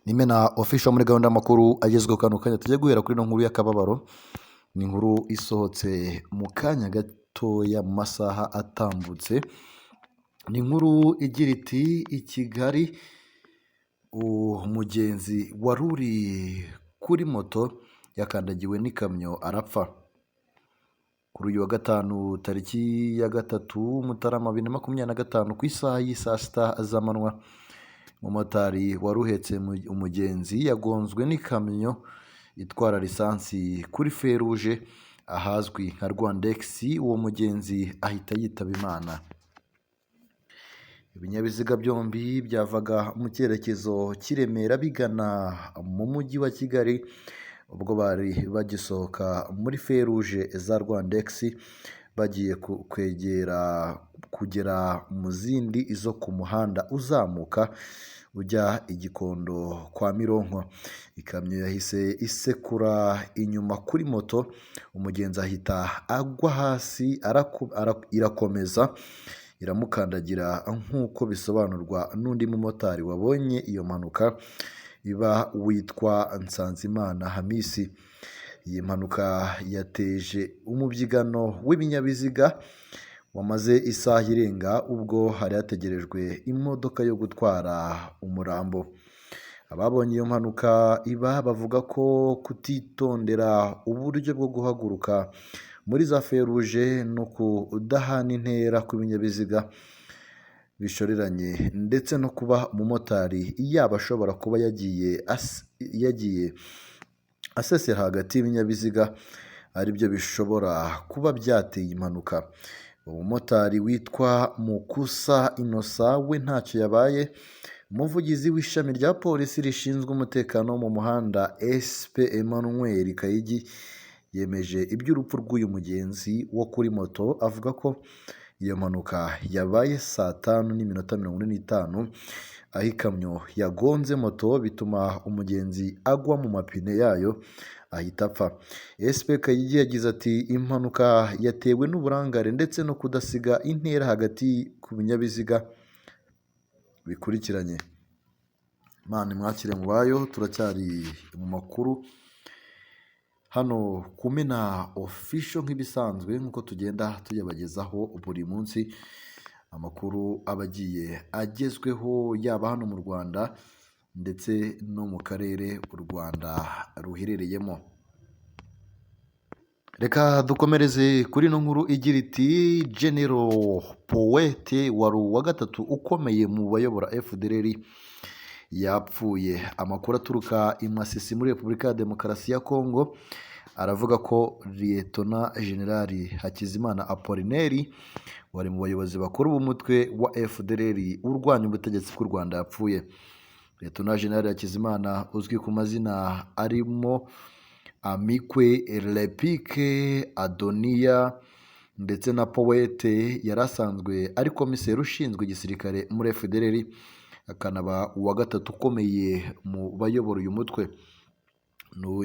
Nimena official muri gahunda y'amakuru agezweho kano kanya tujye guhera kuri ino nkuru y'akababaro. Ni inkuru isohotse mu kanya gatoya mu masaha atambutse. Ni inkuru igira iti i Kigali umugenzi wari uri kuri moto yakandagiwe n'ikamyo arapfa. Kuri uyu wa gatanu tariki ya 3 Mutarama 2025 ku isaha y'isaa sita z'amanywa, umumotari wari uhetse umugenzi yagonzwe n'ikamyo itwara lisansi kuri feruje ahazwi nka Rwandex. Uwo mugenzi ahita yitaba Imana. Ibinyabiziga byombi byavaga mu cyerekezo cy'Iremera bigana mu mujyi wa Kigali ubwo bari bagisohoka muri feruje za Rwandex bagiye kugera mu zindi zo ku muhanda uzamuka ujya i Gikondo kwa Mironko. Ikamyo yahise isekura inyuma kuri moto, umugenzi ahita agwa hasi, irakomeza iramukandagira nk'uko bisobanurwa n'undi mumotari wabonye iyo mpanuka iba witwa Nsanzimana Hamisi. Iyi mpanuka yateje umubyigano w'ibinyabiziga wamaze isaha irenga ubwo hari hategerejwe imodoka yo gutwara umurambo. Ababonye iyo mpanuka iba bavuga ko kutitondera uburyo bwo guhaguruka muri za feruje no kudahana intera kw'ibinyabiziga bishoreranye ndetse no kuba umumotari yaba ashobora kuba yagiye asesera hagati y'ibinyabiziga aribyo bishobora kuba byateye impanuka. Umumotari witwa Mukusa Innocent we ntacyo yabaye. Umuvugizi w'ishami rya polisi rishinzwe umutekano wo mu muhanda SP Emmanuel Kayigi yemeje iby'urupfu rw'uyu mugenzi wo kuri moto, avuga ko iyo mpanuka yabaye saa 5:45 aho ikamyo yagonze moto bituma umugenzi agwa mu mapine yayo ahita apfa. SP Kayigi yagize ati impanuka yatewe n'uburangare ndetse no kudasiga intera hagati ku binyabiziga bikurikiranye. Imana mwakire mu bayo, turacyari mu makuru hano Kumena official nk'ibisanzwe nk'uko tugenda tuyabagezaho buri munsi, amakuru abagiye agezweho yaba hano mu Rwanda ndetse no mu karere u Rwanda ruherereyemo. Reka dukomereze kuri ino nkuru igira iti General Poete wari uwa gatatu ukomeye mu bayobora FDLR yapfuye. Amakuru aturuka i Masisi muri Repubulika ya Demokarasi ya Kongo aravuga ko Lieutenant General Hakizimana Apollinaire wari mu bayobozi bakuru b'umutwe wa FDLR urwanya ubutegetsi bw'u Rwanda yapfuye. Lieutenant General Hakizimana uzwi ku mazina arimo Amikwe Lepike Adonia ndetse na Poete yari asanzwe ari komiseri ushinzwe igisirikare muri FDLR, akanaba uwa gatatu ukomeye mu bayobora uyu mutwe.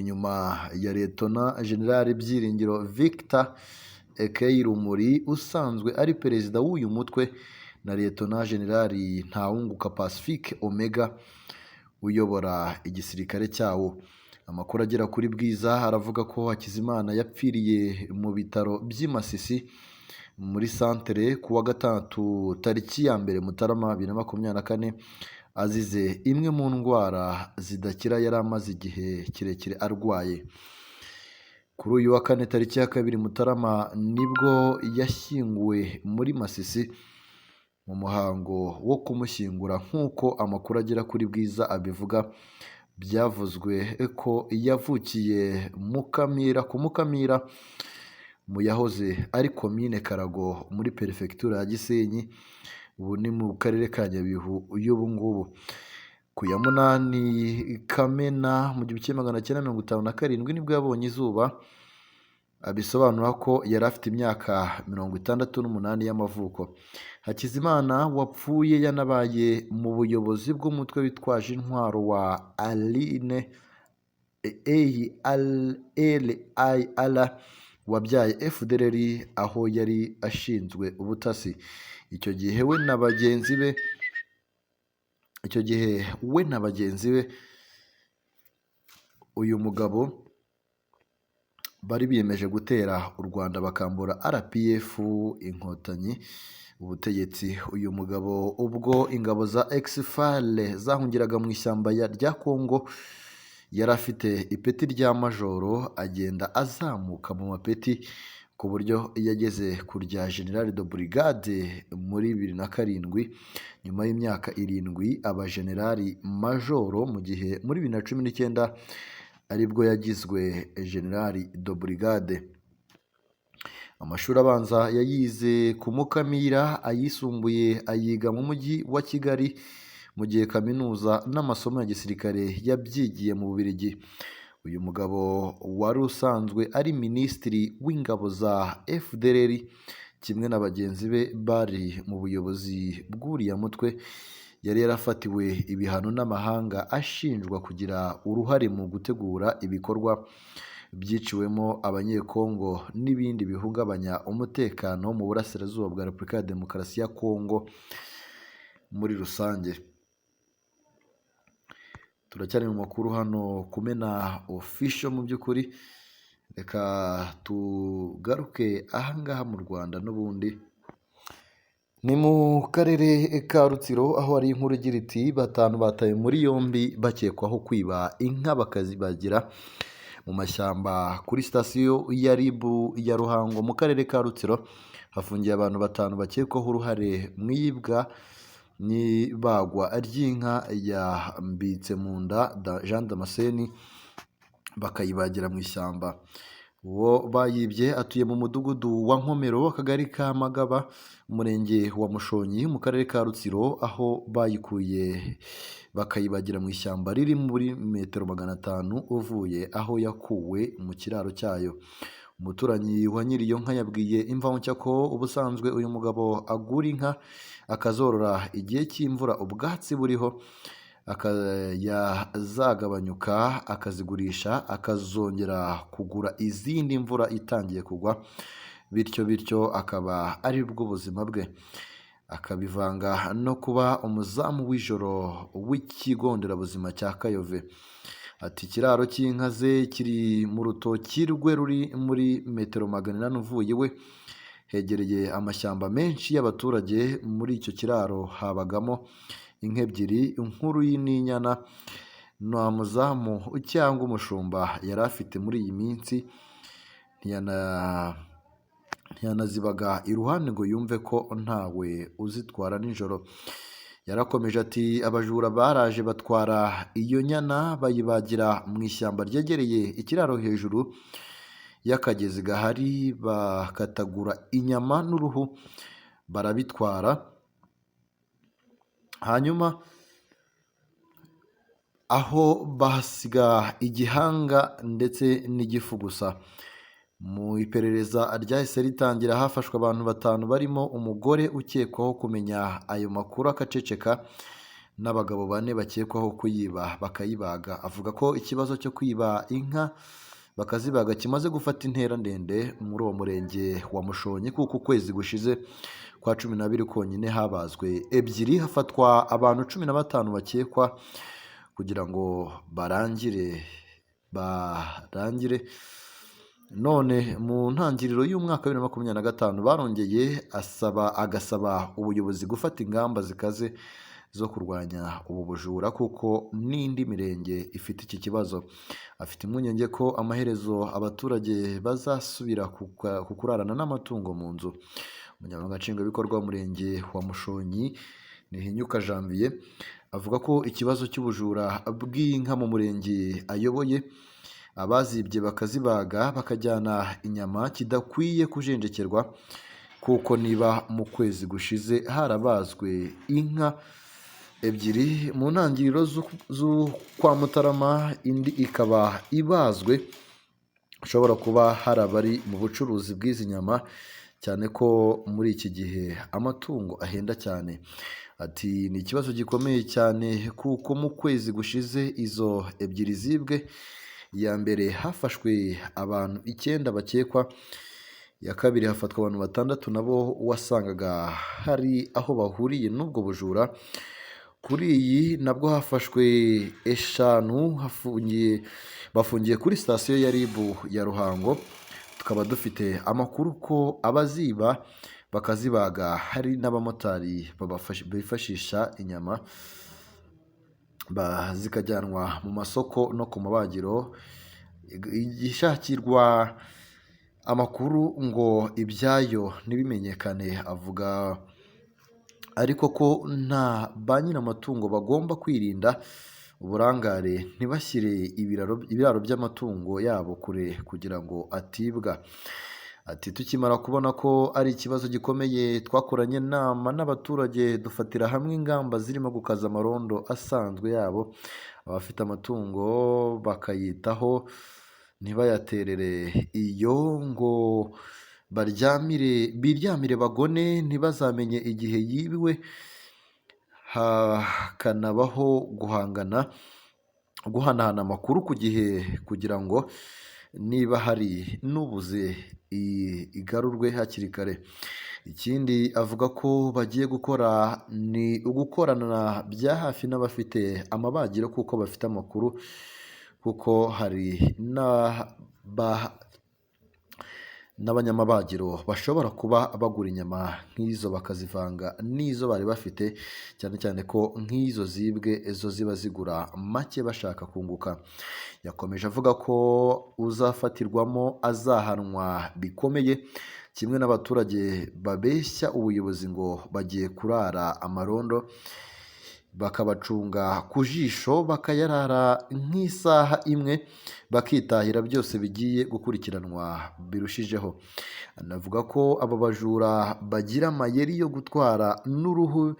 Nyuma ya Lieutenant General Byiringiro Victor Ekei Rumuri usanzwe ari perezida w'uyu mutwe na Lieutenant General Ntawunguka Pacifique Omega uyobora igisirikare cyawo. Amakuru agera kuri Bwiza aravuga ko Hakizimana yapfiriye mu bitaro by'i Masisi muri santere ku wa gatandatu tariki ya 1 Mutarama 2024 azize imwe mu ndwara zidakira yari amaze igihe kirekire arwaye. Kuri uyu wa 4 tariki ya 2 Mutarama nibwo yashyinguwe muri Masisi mu muhango wo kumushyingura nk'uko amakuru agera kuri Bwiza abivuga. Byavuzwe ko yavukiye ku Mukamira mu yahoze ari komine Karago muri perefegitura ya Gisenyi, ubu ni mu karere ka Nyabihu y'ubu ngubu. Ku ya 8 Kamena mu 1957 nibwo yabonye izuba. Abisobanura ko yari afite imyaka 68 y'amavuko. Hakizimana wapfuye yanabaye mu buyobozi bw'umutwe witwaje intwaro wa Aline ALIR wabyaye FDLR aho yari ashinzwe ubutasi. Icyo gihe we na bagenzi be uyu mugabo bari biyemeje gutera u Rwanda bakambura RPF inkotanyi ubutegetsi. Uyu mugabo ubwo ingabo za Exfale zahungiraga mu ishyamba rya Kongo yari afite ipeti rya majoro, agenda azamuka mu mapeti ku buryo yageze ku rya General de Brigade muri 2007. Nyuma y'imyaka 7 aba generali majoro, mu gihe muri 2019 aribwo yagizwe Generali de Brigade. Amashuri abanza yayize ku Mukamira, ayisumbuye ayiga mu mujyi wa Kigali, mu gihe kaminuza n'amasomo ya gisirikare yabyigiye mu Bubiligi. Uyu mugabo wari usanzwe ari minisitiri w'ingabo za FDLR, kimwe na bagenzi be bari mu buyobozi bw'uriya mutwe, yari yarafatiwe ibihano n'amahanga ashinjwa kugira uruhare mu gutegura ibikorwa byiciwemo abanyekongo n'ibindi bihungabanya umutekano mu burasirazuba bwa Repubulika ya Demokarasi ya Kongo muri rusange. Turacyari mu makuru hano Kumena Official. Mu by'ukuri reka tugaruke ahangaha mu Rwanda, n'ubundi ni mu karere ka Rutsiro, aho hari inkuru igira iti 5 batawe muri yombi bakekwaho kwiba inka bakazibagira mu mashyamba kuri sitasiyo ya RIB ya Ruhango mu karere ka Rutsiro. Hafungiye abantu 5 bakekwaho uruhare mu iyibwa n'ibagwa ry'inka ya Mbitsemunda Jean Damascene bakayibagira mu ishyamba. Uwo bayibye atuye mu mudugudu wa Nkomero, akagari ka Magaba, umurenge wa Mushonyi, mu karere ka Rutsiro, aho bayikuye bakayibagira mu ishyamba riri muri metero 500 uvuye aho yakuwe mu kiraro cyayo. Umuturanyi wa nyiri iyo nka yabwiye Imvaho ko ubusanzwe uyu mugabo agura inka akazorora igihe cy'imvura ubwatsi buriho yazagabanyuka akazigurisha, akazongera kugura izindi imvura itangiye kugwa, bityo akaba ari bwo buzima bwe. Akabivanga no kuba umuzamu w'ijoro w'ikigo nderabuzima cya Kayove. Ati ikiraro cy'inka ze kiri mu rutoki rwe ruri muri metero 800 uvuye we, hegereye amashyamba menshi y'abaturage. Muri icyo kiraro habagamo inka 2, inkuru n'inyana. Nta muzamu cyangwa umushumba yari afite muri iyi minsi, ntiyanazibaga iruhande ngo yumve ko ntawe uzitwara nijoro. Yarakomeje ati abajura baraje batwara iyo nyana bayibagira mu ishyamba ryegereye ikiraro hejuru y'akagezi gahari, bakatagura inyama n'uruhu barabitwara, hanyuma aho bahasiga igihanga ndetse n'igifu gusa. Mu iperereza ryahise ritangira, hafashwe abantu 5 barimo umugore ukekwaho kumenya ayo makuru akaceceka, n'abagabo 4 bakekwaho kuyiba bakayibaga. Avuga ko ikibazo cyo kwiba inka bakazibaga kimaze gufata intera ndende muri uwo murenge wa Mushonyi, kuko ukwezi gushize kwa 12 konyine habazwe 2, hafatwa abantu 15 bakekwa kugira ngo barangire. None mu ntangiriro y'umwaka wa 2025 barongeye agasaba ubuyobozi gufata ingamba zikaze zo kurwanya ubu bujura, kuko n'indi mirenge ifite iki kibazo. Afite impungenge ko amaherezo abaturage bazasubira kukurarana n'amatungo mu nzu. Umunyamabanga nshingwabikorwa w'umurenge wa Mushonyi Nihinyuka Janvier avuga ko ikibazo cy'ubujura bw'inka mu murenge ayoboye, abazibye bakazibaga bakajyana inyama, kidakwiye kujenjekerwa, kuko niba mu kwezi gushize harabazwe inka 2 mu ntangiriro z'ukwa Mutarama, indi ikaba ibazwe, ushobora kuba hari abari mu bucuruzi bw'izi nyama, cyane ko muri iki gihe amatungo ahenda cyane. Ati ni ikibazo gikomeye cyane, kuko mu kwezi gushize izo 2 zibwe, iya mbere hafashwe abantu 9 bakekwa, iya kabiri hafatwa abantu 6 nabo wasangaga hari aho bahuriye n'ubwo bujura. kuri iyi nabwo hafashwe eshanu bafungiye kuri sitasiyo ya RIB ya Ruhango. Tukaba dufite amakuru ko abaziba bakazibaga hari n'abamotari bifashisha inyama zikajyanwa mu masoko no ku mabagiro. Igishakirwa amakuru ngo ibyayo ntibimenyekane, avuga ariko ko nta ba nyir'amatungo bagomba kwirinda uburangare, ntibashyire ibiraro by'amatungo yabo kure kugira ngo atibwa. Ati tukimara kubona ko ari ikibazo gikomeye, twakoranye inama n'abaturage dufatira hamwe ingamba zirimo gukaza amarondo asanzwe yabo, abafite amatungo bakayitaho ntibayaterere iyo ngo biryamire bagone, ntibazamenye igihe yibiwe, hakanabaho guhanahana amakuru ku gihe kugira ngo niba hari n'ubuze igarurwe hakiri kare. Ikindi avuga ko bagiye gukora ni ugukorana bya hafi n'abafite amabagiro kuko bafite amakuru, kuko hari n'abanyamabagiro bashobora kuba bagura inyama nk'izo bakazivanga n'izo bari bafite, cyane cyane ko nk'izo zibwe zo ziba zigura make bashaka kunguka. Yakomeje avuga ko uzafatirwamo azahanwa bikomeye, kimwe n'abaturage babeshya ubuyobozi ngo bagiye kurara amarondo bakabacunga ku jisho bakayarara nk'isaha imwe bakitahira, byose bigiye gukurikiranwa birushijeho. Anavuga ko abo bajura bagira amayeri yo gutwara n'uruhu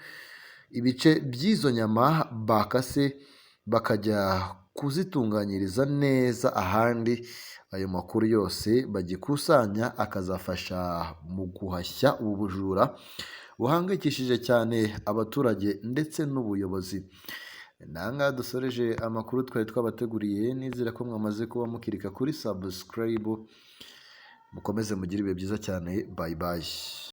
ibice by'izo nyama bakase bakajya kuzitunganyiriza neza ahandi. Ayo makuru yose bagikusanya akazafasha mu guhashya ubu bujura buhangayikishije cyane abaturage ndetse n'ubuyobozi. Nanga dusoreje amakuru twari twabateguriye, nizera ko mwamaze kuba mukirika kuri subscribe. Mukomeze mugire ibihe byiza cyane, bye bye.